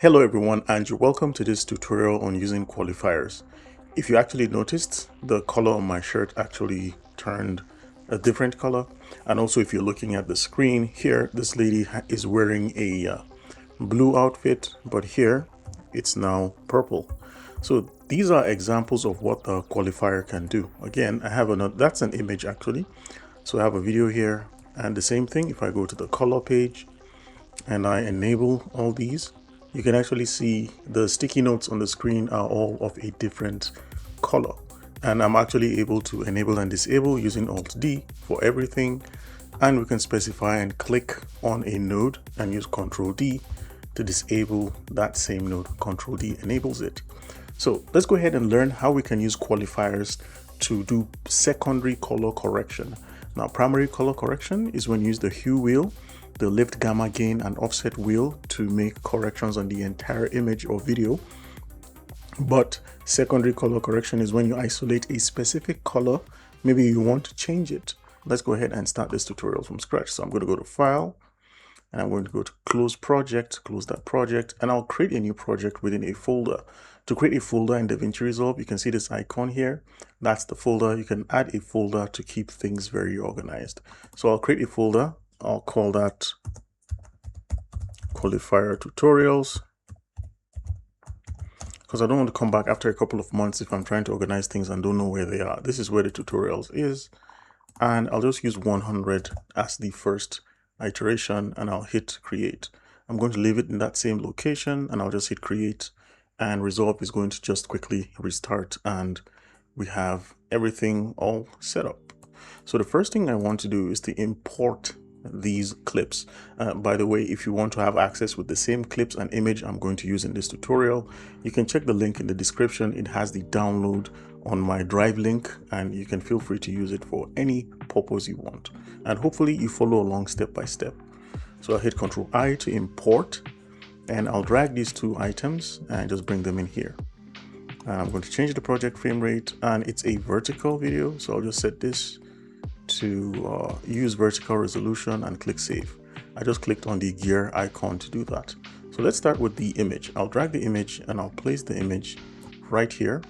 Hello everyone, and you're welcome to this tutorial on using qualifiers. If you actually noticed, the color on my shirt actually turned a different color. And also if you're looking at the screen here, this lady is wearing a blue outfit, but here it's now purple. So these are examples of what the qualifier can do. Again, I have another, that's an image actually. So I have a video here, and the same thing, if I go to the color page and I enable all these, you can actually see the sticky notes on the screen are all of a different color. And I'm actually able to enable and disable using Alt D for everything. And we can specify and click on a node and use Control D to disable that same node. Control D enables it. So let's go ahead and learn how we can use qualifiers to do secondary color correction. Now, primary color correction is when you use the hue wheel, the lift, gamma, gain, and offset wheel to make corrections on the entire image or video. But secondary color correction is when you isolate a specific color. Maybe you want to change it. Let's go ahead and start this tutorial from scratch. So I'm going to go to File, and I'm going to go to Close Project, close that project, and I'll create a new project within a folder. To create a folder in Davinci Resolve, you can see this icon here. That's the folder. You can add a folder to keep things very organized. So I'll create a folder. I'll call that Qualifier Tutorials, because I don't want to come back after a couple of months if I'm trying to organize things and don't know where they are. This is where the tutorials is, and I'll just use 100 as the first iteration, and I'll hit create. I'm going to leave it in that same location, and I'll just hit create, and Resolve is going to just quickly restart, and we have everything all set up. So the first thing I want to do is to import these clips. By the way, if you want to have access with the same clips and image I'm going to use in this tutorial, you can check the link in the description. It has the download on my drive link, and you can feel free to use it for any purpose you want. And hopefully you follow along step by step. So I'll hit Ctrl I to import, and I'll drag these two items and just bring them in here. And I'm going to change the project frame rate, and it's a vertical video. So I'll just set this to use vertical resolution and click save. I just clicked on the gear icon to do that. So let's start with the image. I'll drag the image and I'll place the image right here,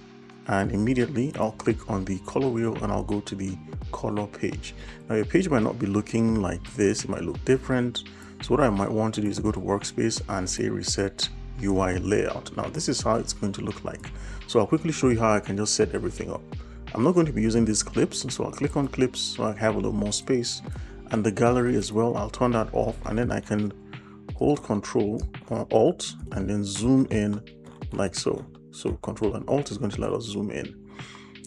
and immediately I'll click on the color wheel and I'll go to the color page. Now your page might not be looking like this, it might look different. So what I might want to do is go to workspace and say reset UI layout. Now this is how it's going to look like. So I'll quickly show you how I can just set everything up. I'm not going to be using these clips, so I'll click on clips so I have a little more space, and the gallery as well. I'll turn that off, and then I can hold Control or Alt and then zoom in like so. So Control and Alt is going to let us zoom in.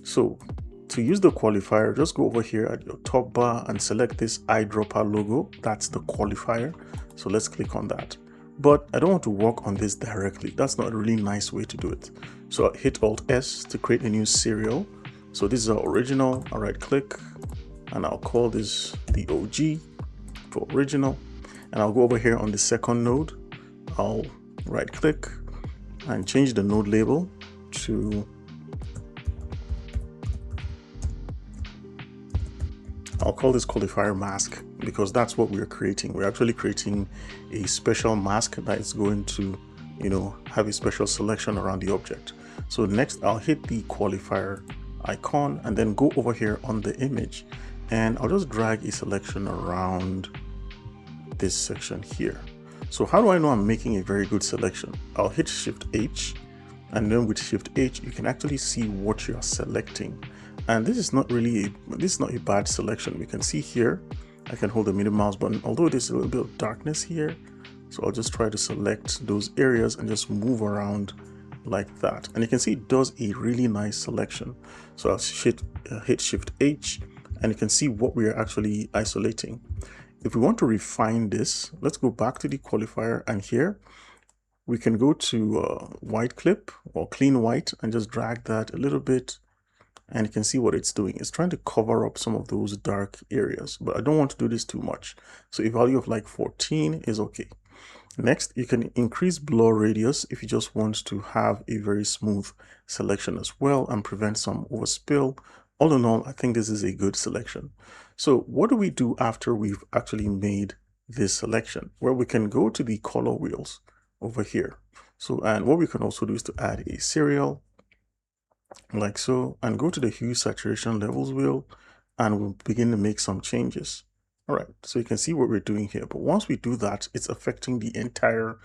So to use the qualifier, just go over here at your top bar and select this eyedropper logo. That's the qualifier. So let's click on that. But I don't want to work on this directly. That's not a really nice way to do it. So I'll hit Alt S to create a new serial. So this is our original. I'll right click and I'll call this the OG for original. And I'll go over here on the second node. I'll right click and change the node label to, I'll call this qualifier mask, because that's what we're creating. We're actually creating a special mask that is going to, have a special selection around the object. So next I'll hit the qualifier icon and then go over here on the image, and I'll just drag a selection around this section here. So how do I know I'm making a very good selection? I'll hit Shift H, and then with Shift H you can actually see what you're selecting. And this is not a bad selection. We can see here I can hold the middle mouse button, although there's a little bit of darkness here. So I'll just try to select those areas and just move around like that, and you can see it does a really nice selection. So I'll hit Shift H, and you can see what we are actually isolating. If we want to refine this, let's go back to the qualifier, and here we can go to white clip or clean white and just drag that a little bit, and you can see what it's doing. It's trying to cover up some of those dark areas, but I don't want to do this too much. So a value of like 14 is okay. Next, you can increase blur radius if you just want to have a very smooth selection as well and prevent some overspill. All in all, I think this is a good selection. So what do we do after we've actually made this selection? Well, we can go to the color wheels over here. So, and what we can also do is to add a serial like so, and go to the hue saturation levels wheel, and we'll begin to make some changes. All right, so you can see what we're doing here, but once we do that, it's affecting the entire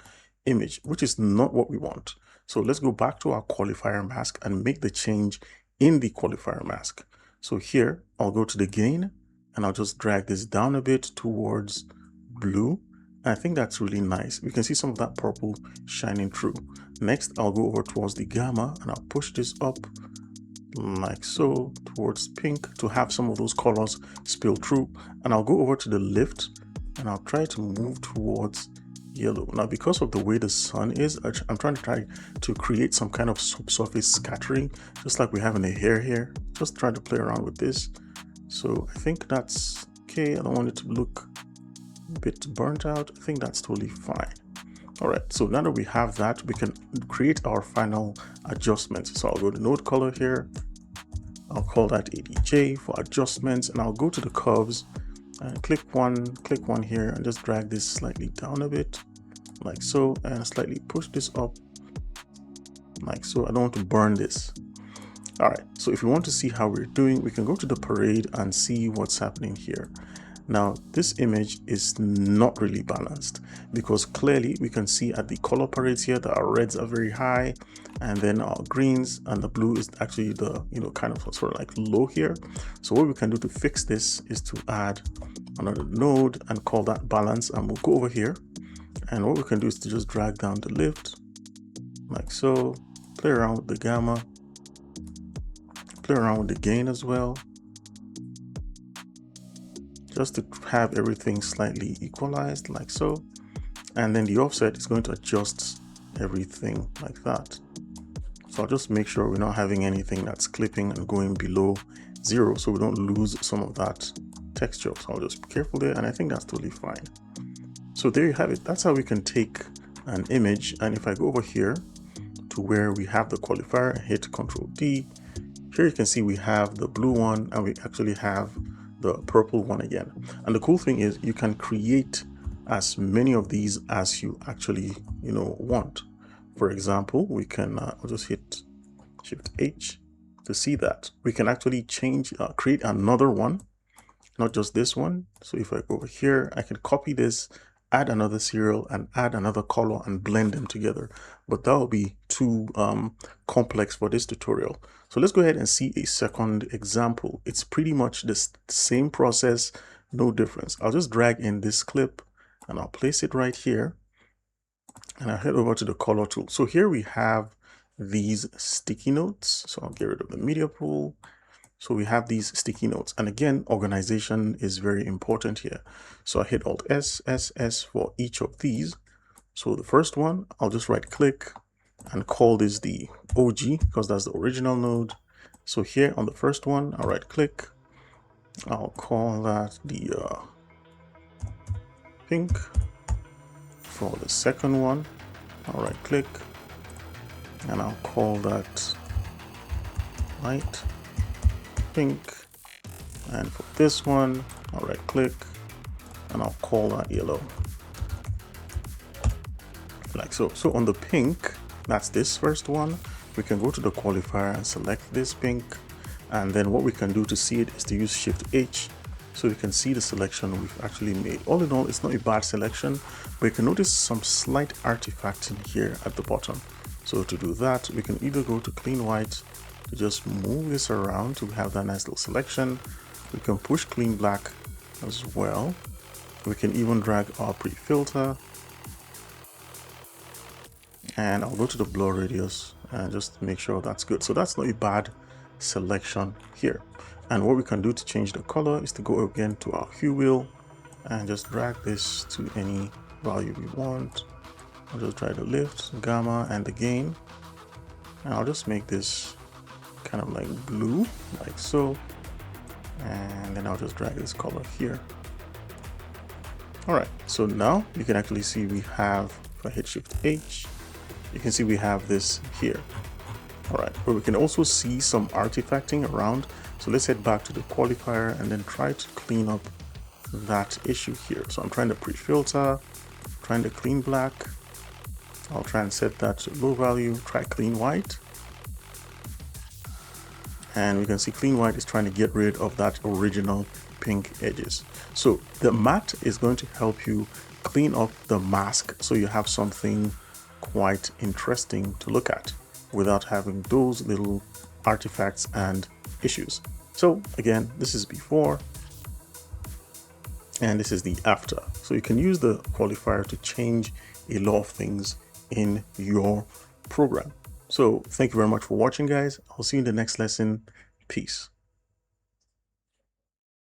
image, which is not what we want. So let's go back to our qualifier mask and make the change in the qualifier mask. So here, I'll go to the gain, and I'll just drag this down a bit towards blue. I think that's really nice. We can see some of that purple shining through. Next, I'll go over towards the gamma, and I'll push this up like so towards pink to have some of those colors spill through. And I'll go over to the lift, and I'll try to move towards yellow. Now, because of the way the sun is, I'm trying to create some kind of subsurface scattering, just like we have in the hair here. Just trying to play around with this. So I think that's okay. I don't want it to look a bit burnt out. I think that's totally fine. All right, so now that we have that, we can create our final adjustments. So I'll go to node color here. I'll call that ADJ for adjustments, and I'll go to the curves and click one here, and just drag this slightly down a bit like so, and slightly push this up like so. I don't want to burn this. All right, so if you want to see how we're doing, we can go to the parade and see what's happening here. Now, this image is not really balanced, because clearly we can see at the color parades here that our reds are very high, and then our greens and the blue is actually the, kind of sort of like low here. So what we can do to fix this is to add another node and call that balance, and we'll go over here. And what we can do is to just drag down the lift like so, play around with the gamma, play around with the gain as well, just to have everything slightly equalized like so. And then the offset is going to adjust everything like that. So I'll just make sure we're not having anything that's clipping and going below 0, so we don't lose some of that texture. So I'll just be careful there, and I think that's totally fine. So there you have it. That's how we can take an image. And if I go over here to where we have the qualifier and hit Ctrl D, here you can see we have the blue one, and we actually have the purple one again. And the cool thing is you can create as many of these as you actually want. For example, we can I'll just hit Shift H to see that we can actually create another one, not just this one. So if I go over here, I can copy this, add another serial, and add another color and blend them together, but that will be too complex for this tutorial. So let's go ahead and see a second example. It's pretty much the same process, no difference. I'll just drag in this clip, and I'll place it right here, and I'll head over to the color tool. So here we have these sticky notes. So I'll get rid of the media pool. So we have these sticky notes, and again, organization is very important here. So I hit Alt S, S, S for each of these. So the first one, I'll just right click and call this the OG, because that's the original node. So here on the first one, I'll right click, I'll call that the pink. For the second one, I'll right click and I'll call that light pink. And for this one, I'll right click and I'll call that yellow. Like so. So on the pink, that's this first one, we can go to the qualifier and select this pink. And then what we can do to see it is to use Shift H, so you can see the selection we've actually made. All in all, it's not a bad selection, but you can notice some slight artifacts in here at the bottom. So to do that, we can either go to clean white to just move this around to have that nice little selection. We can push clean black as well. We can even drag our pre-filter, and I'll go to the blur radius and just make sure that's good. So that's not a bad selection here. And what we can do to change the color is to go again to our hue wheel and just drag this to any value we want. I'll just try the lift, gamma, and the gain. And I'll just make this kind of like blue, like so. And then I'll just drag this color here. All right, so now you can actually see we have, if I hit Shift H, you can see we have this here. All right, but we can also see some artifacting around. So let's head back to the qualifier and then try to clean up that issue here. So I'm trying to pre-filter, trying to clean black, I'll try and set that to low value, try clean white. And we can see clean white is trying to get rid of that original pink edges. So the matte is going to help you clean up the mask so you have something quite interesting to look at without having those little artifacts and issues. So again, this is before and this is the after. So you can use the qualifier to change a lot of things in your program. So thank you very much for watching, guys. I'll see you in the next lesson. Peace.